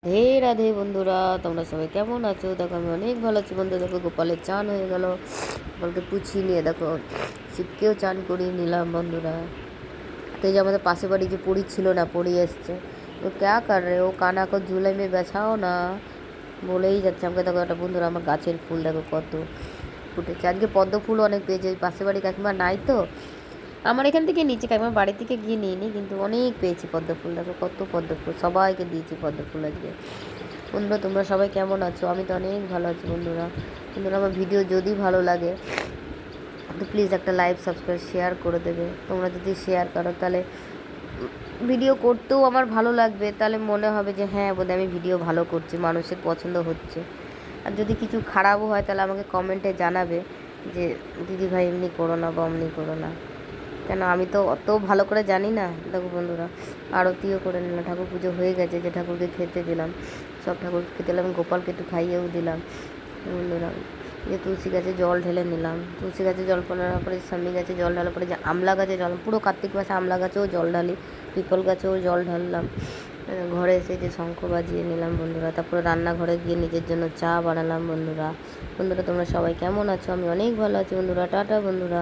হে রাধে বন্ধুরা, তোমরা সবাই কেমন আছো? দেখো আমি অনেক ভালো আছি বন্ধু। দেখো গোপালের চান হয়ে গেল, গোপালকে পুছিয়ে নিয়ে দেখো শিবকেও চান করিয়ে নিলাম বন্ধুরা। তো এই যে আমাদের পাশে বাড়ি যে পড়ি ছিল না, পড়ি এসছে। তো ক্যা কর রে ও, কানা কো ঝুলাই মে বেছাও না বলেই যাচ্ছে আমাকে। দেখো একটা বন্ধুরা আমার গাছের ফুল দেখো কত ফুটেছে। আজকে পদ্ম ফুল অনেক পেয়েছে, ওই পাশে বাড়ি কাকিমা নাই তো, আমার এখান থেকে নিচে কাকিমার বাড়ি থেকে গিয়ে নিয়ে নিই, কিন্তু অনেক পেয়েছি পদ্ম ফুল। দেখো কত পদ্ম ফুল, সবাইকে দিয়েছি পদ্ম ফুল আজকে। বন্ধুরা তোমরা সবাই কেমন আছো? আমি তো অনেক ভালো আছি বন্ধুরা। বন্ধুরা আমার ভিডিও যদি ভালো লাগে তো প্লিজ একটা লাইক সাবস্ক্রাইব শেয়ার করে দেবে। তোমরা যদি শেয়ার করো তাহলে ভিডিও করতেও আমার ভালো লাগবে, তাহলে মনে হবে যে হ্যাঁ বোধহয় আমি ভিডিও ভালো করছি, মানুষের পছন্দ হচ্ছে। আর যদি কিছু খারাপও হয় তাহলে আমাকে কমেন্টে জানাবে যে দিদি ভাই এমনি করো না বা অমনি করো না, কেন আমি তো অত ভালো করে জানি না। দেখো বন্ধুরা আরতিও করে নিলাম, ঠাকুর পুজো হয়ে গেছে, যে ঠাকুরকে খেতে দিলাম, সব ঠাকুরকে খেতে দিলাম, গোপালকে একটু খাইয়েও দিলাম বন্ধুরা। যে তুলসী গাছে জল ঢেলে নিলাম, তুলসী গাছে জল পড়ার পরে স্বামী গাছে জল ঢালার পরে যে আমলা গাছে জল, পুরো কার্তিক মাসে আমলা গাছেও জল ঢালি, পিপল গাছেও জল ঢাললাম। ঘরে এসে যে শঙ্খ বাজিয়ে নিলাম বন্ধুরা, তারপরে রান্নাঘরে গিয়ে নিজের জন্য চা বানালাম বন্ধুরা। বন্ধুরা তোমরা সবাই কেমন আছো? আমি অনেক ভালো আছি বন্ধুরা। টাটা বন্ধুরা।